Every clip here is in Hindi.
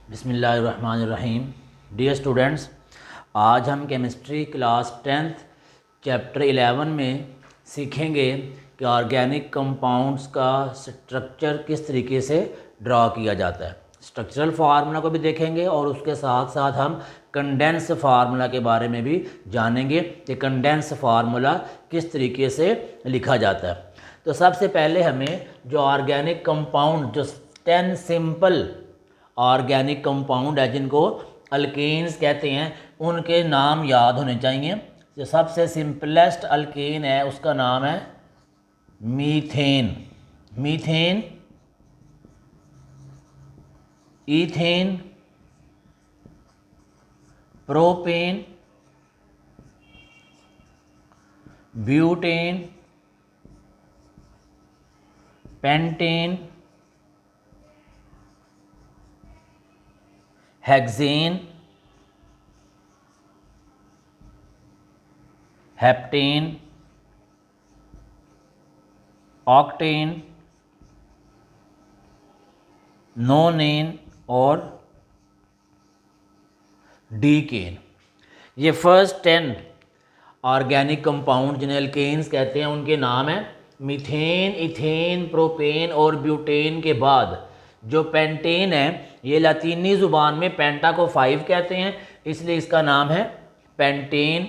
बिस्मिल्लाहिर्रहमानिर्रहीम। डियर स्टूडेंट्स, आज हम केमिस्ट्री क्लास 10th चैप्टर 11 में सीखेंगे कि ऑर्गेनिक कंपाउंड्स का स्ट्रक्चर किस तरीके से ड्रा किया जाता है। स्ट्रक्चरल फार्मूला को भी देखेंगे और उसके साथ साथ हम कंडेंस फार्मूला के बारे में भी जानेंगे कि कंडेंस फार्मूला किस तरीके से लिखा जाता है। तो सबसे पहले हमें जो ऑर्गेनिक कंपाउंड, जो 10 सिंपल ऑर्गेनिक कंपाउंड है जिनको अल्केन्स कहते हैं, उनके नाम याद होने चाहिए। जो सबसे सिंपलेस्ट अल्केन है उसका नाम है methane. Methane, ethane, propane, butane, pentane, hexane, heptane, octane, नोनेन और डीकेन। ये फर्स्ट 10 ऑर्गेनिक कंपाउंड जिन्हें अल्केन्स कहते हैं उनके नाम हैं। मीथेन, इथेन, प्रोपेन और ब्यूटेन के बाद जो पेंटेन है, ये लातीनी ज़ुबान में पेंटा को 5 कहते हैं, इसलिए इसका नाम है पेंटेन।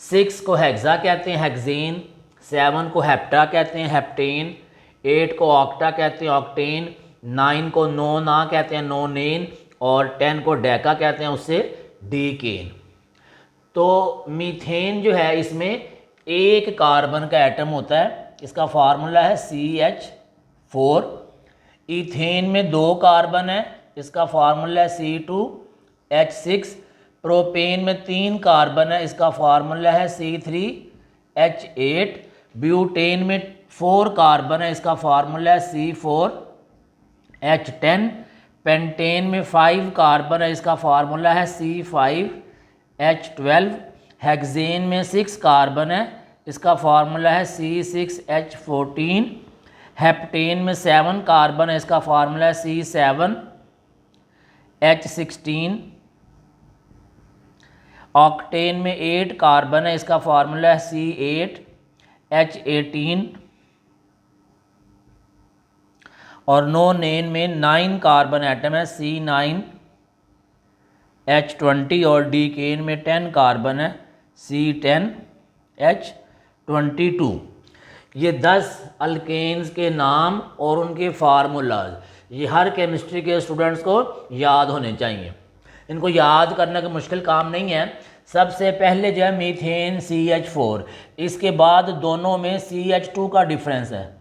6 को हेक्सा कहते हैं, हेक्सेन। 7 को हेप्टा कहते हैं, हेप्टेन। 8 को ऑक्टा कहते हैं, ऑक्टेन। 9 को नोना कहते हैं, नोनेन। और 10 को डेका कहते हैं, उससे डीकेन। तो मीथेन जो है, इसमें एक कार्बन का एटम होता है, इसका फार्मूला है CH4। इथेन में 2 कार्बन है, इसका फार्मूला है C2H6। प्रोपेन में 3 कार्बन है, इसका फार्मूला है C3H8। ब्यूटेन में 4 कार्बन है, इसका फार्मूला है C4H10। पेंटेन में 5 कार्बन है, इसका फार्मूला है C5H12। हेक्सेन में 6 कार्बन है, इसका फार्मूला है C6H14। हेप्टेन में 7 कार्बन है, इसका फार्मूला है C7H16। ऑक्टेन में 8 कार्बन है, इसका फार्मूला है C8H18। और नोनेन में 9 कार्बन एटम है, C9H20। और डीकेन में 10 कार्बन है, C10H22। ये 10 अल्केन्स के नाम और उनके फार्मूलाज, ये हर केमिस्ट्री के स्टूडेंट्स को याद होने चाहिए। इनको याद करने का मुश्किल काम नहीं है। सबसे पहले जो है मीथेन CH4, इसके बाद दोनों में CH2 का डिफरेंस है,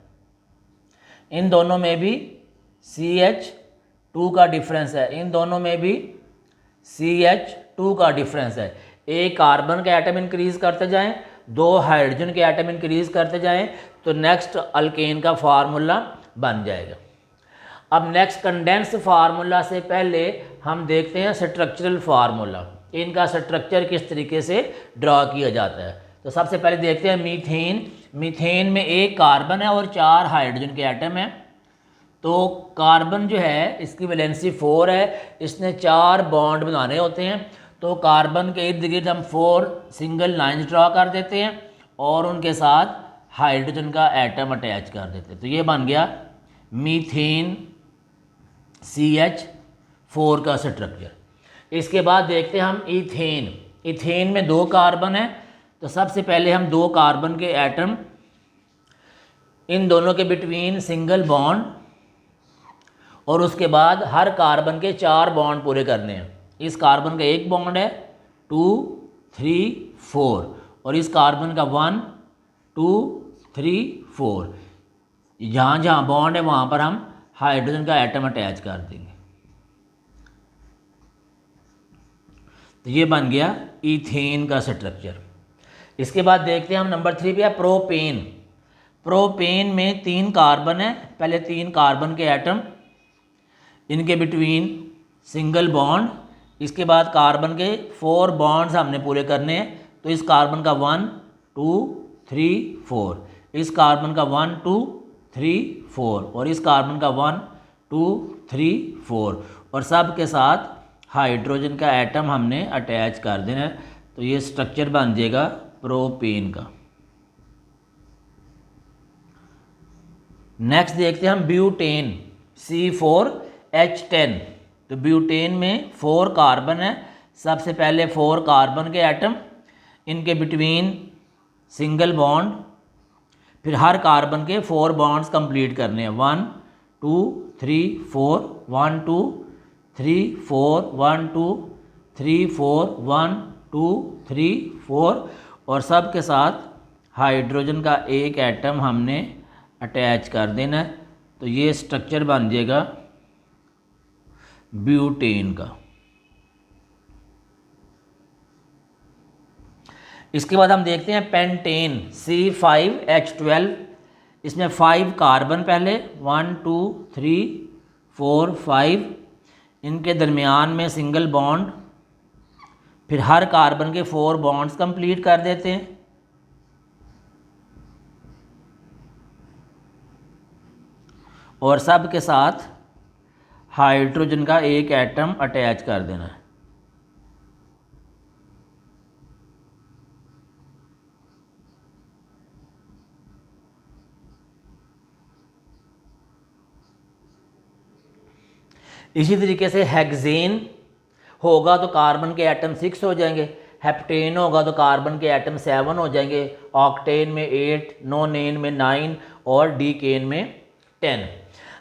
इन दोनों में भी CH2 का डिफरेंस है, इन दोनों में भी CH2 का डिफरेंस है। एक कार्बन के एटम इंक्रीज करते जाएं, 2 हाइड्रोजन के एटम इंक्रीज करते जाएं, तो नेक्स्ट अल्केन का फार्मूला बन जाएगा। अब नेक्स्ट कंडेंस फार्मूला से पहले हम देखते हैं स्ट्रक्चरल फार्मूला, इनका स्ट्रक्चर किस तरीके से ड्रा किया जाता है। तो सबसे पहले देखते हैं मीथेन। मीथेन में 1 कार्बन है और 4 हाइड्रोजन के एटम हैं। तो कार्बन जो है, इसकी वैलेंसी 4 है, इसने 4 बॉन्ड बनाने होते हैं। तो कार्बन के इर्द गिर्द हम 4 सिंगल लाइन्स ड्रा कर देते हैं और उनके साथ हाइड्रोजन का एटम अटैच कर देते हैं। तो ये बन गया मीथेन CH4 का स्ट्रक्चर। इसके बाद देखते हैं हम इथेन। इथेन में 2 कार्बन है, तो सबसे पहले हम 2 कार्बन के एटम, इन दोनों के बिटवीन सिंगल बॉन्ड, और उसके बाद हर कार्बन के 4 बॉन्ड पूरे करने हैं। इस कार्बन का 1 बॉन्ड है, 2, 3, 4, और इस कार्बन का 1, 2, 3, 4। जहाँ जहाँ बॉन्ड है वहाँ पर हम हाइड्रोजन का एटम अटैच कर देंगे। तो ये बन गया इथेन का स्ट्रक्चर। इसके बाद देखते हैं हम नंबर 3 पे है प्रोपेन। प्रोपेन में 3 कार्बन है, पहले 3 कार्बन के एटम, इनके बिटवीन सिंगल बॉन्ड, इसके बाद कार्बन के 4 बॉन्ड्स हमने पूरे करने हैं। तो इस कार्बन का 1, 2, 3, 4, इस कार्बन का 1, 2, 3, 4, और इस कार्बन का 1, 2, 3, 4, और सब के साथ हाइड्रोजन का एटम हमने अटैच कर देना है। तो ये स्ट्रक्चर बन जाएगा प्रोपेन का। नेक्स्ट देखते हैं हम ब्यूटेन, C4H10। तो ब्यूटेन में 4 कार्बन है। सबसे पहले 4 कार्बन के एटम, इनके बिटवीन सिंगल बॉन्ड, फिर हर कार्बन के 4 बॉन्ड्स कंप्लीट करने हैं। 1 2 3 4, 1 2 3 4, 1 2 3 4, 1 2 3 4, और सब के साथ हाइड्रोजन का एक एटम हमने अटैच कर देना है। तो ये स्ट्रक्चर बन जाएगा ब्यूटेन का। इसके बाद हम देखते हैं पेंटेन, C5H12। इसमें 5 कार्बन पहले, 1 2 3 4 5, इनके दरमियान में सिंगल बॉन्ड, फिर हर कार्बन के 4 बॉन्ड्स कंप्लीट कर देते हैं। और सब के साथ हाइड्रोजन का एक एटम अटैच कर देना है। इसी तरीके से हेक्सेन होगा तो कार्बन के एटम 6 हो जाएंगे, हेप्टेन होगा तो कार्बन के एटम 7 हो जाएंगे, ऑक्टेन में 8, नोनेन में 9 और डीकेन में 10।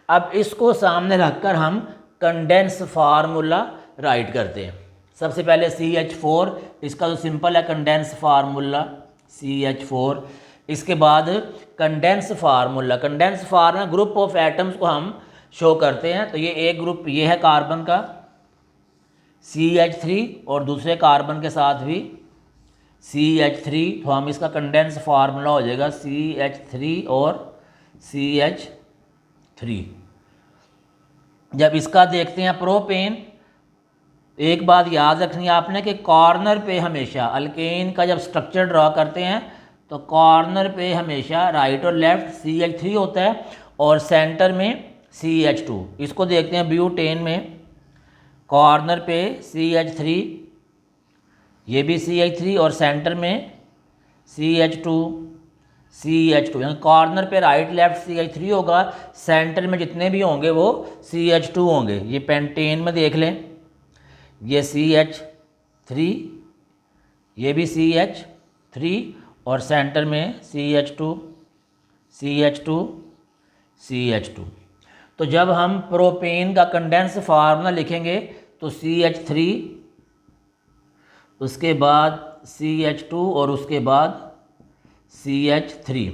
अब इसको सामने रखकर हम कंडेंस फार्मूला राइट करते हैं। सबसे पहले CH4, इसका तो सिंपल है कंडेंस फार्मूला CH4। इसके बाद condense formula group of atoms को हम शो करते हैं। तो ये एक ग्रुप ये है कार्बन का CH3, और दूसरे कार्बन के साथ भी CH3, तो हम इसका कंडेंस फार्मूला हो जाएगा CH3 और CH3। जब इसका देखते हैं प्रोपेन, एक बात याद रखनी है आपने कि कॉर्नर पे हमेशा अल्केन का जब स्ट्रक्चर ड्रा करते हैं तो कॉर्नर पे हमेशा राइट और लेफ्ट CH3 होता है और सेंटर में CH2। इसको देखते हैं ब्यूटेन में, कॉर्नर पे CH3, ये भी CH3 और सेंटर में CH2 यानी कॉर्नर पे राइट लेफ्ट CH3 होगा, सेंटर में जितने भी होंगे वो CH2 होंगे। ये पेंटेन में देख लें, ये CH3, ये भी CH3 और सेंटर में CH2 CH2। तो जब हम प्रोपेन का कंडेंस फार्मूला लिखेंगे तो CH3, उसके बाद CH2 और उसके बाद CH3।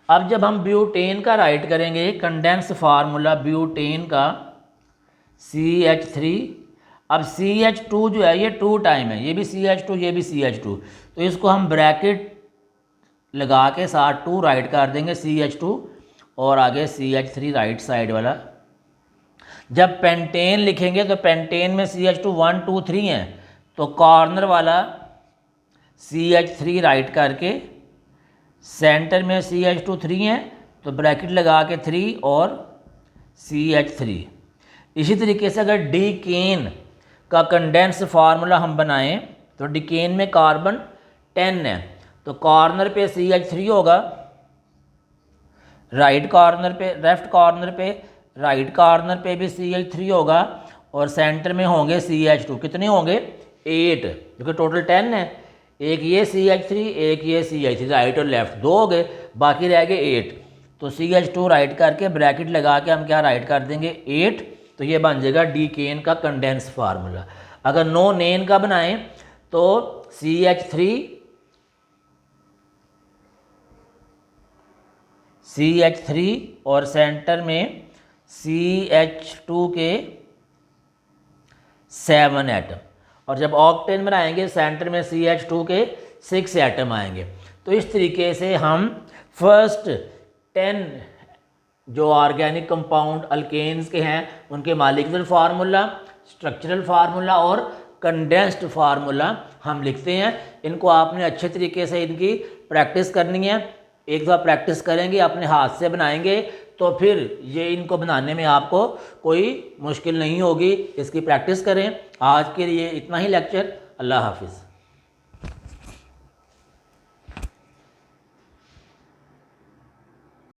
अब जब हम ब्यूटेन का राइट करेंगे कंडेंस फार्मूला ब्यूटेन का CH3, अब CH2 जो है ये 2 टाइम है, ये भी CH2 ये भी CH2, तो इसको हम ब्रैकेट लगा के साथ 2 राइट कर देंगे CH2 और आगे CH3 राइट साइड वाला। जब पेंटेन लिखेंगे तो पेंटेन में CH2 1 2 3 है, तो कॉर्नर वाला CH3 राइट करके सेंटर में CH2 3 है तो ब्रैकेट लगा के 3 और CH3। इसी तरीके से अगर डीकेन का कंडेंस फार्मूला हम बनाएं तो डीकेन में कार्बन 10 है, तो कॉर्नर पे CH3 होगा, राइट कॉर्नर पे लेफ्ट कॉर्नर पे राइट कॉर्नर पे भी CH3 होगा और सेंटर में होंगे CH2। कितने होंगे? 8, क्योंकि टोटल 10 है। एक ये CH3 एक ये CH3, राइट और लेफ्ट 2 हो गए, बाकी रह गए 8। तो CH2 राइट करके ब्रैकेट लगा के हम क्या राइट कर देंगे 8, तो ये बन जाएगा डीकेन का कंडेंस फार्मूला। अगर नो नेन का बनाएं तो CH3 और सेंटर में CH2 के 7 एटम, और जब ऑक्टेन बनाएंगे सेंटर में CH2 के 6 एटम आएंगे। तो इस तरीके से हम फर्स्ट 10 जो ऑर्गेनिक कंपाउंड अल्केन्स के हैं उनके मॉलिक्यूलर फार्मूला, स्ट्रक्चरल फार्मूला और कंडेंस्ड फार्मूला हम लिखते हैं। इनको आपने अच्छे तरीके से इनकी प्रैक्टिस करनी है। एक दफ़ा प्रैक्टिस करेंगे, अपने हाथ से बनाएंगे, तो फिर ये इनको बनाने में आपको कोई मुश्किल नहीं होगी। इसकी प्रैक्टिस करें। आज के लिए इतना ही लेक्चर। अल्लाह हाफिज़।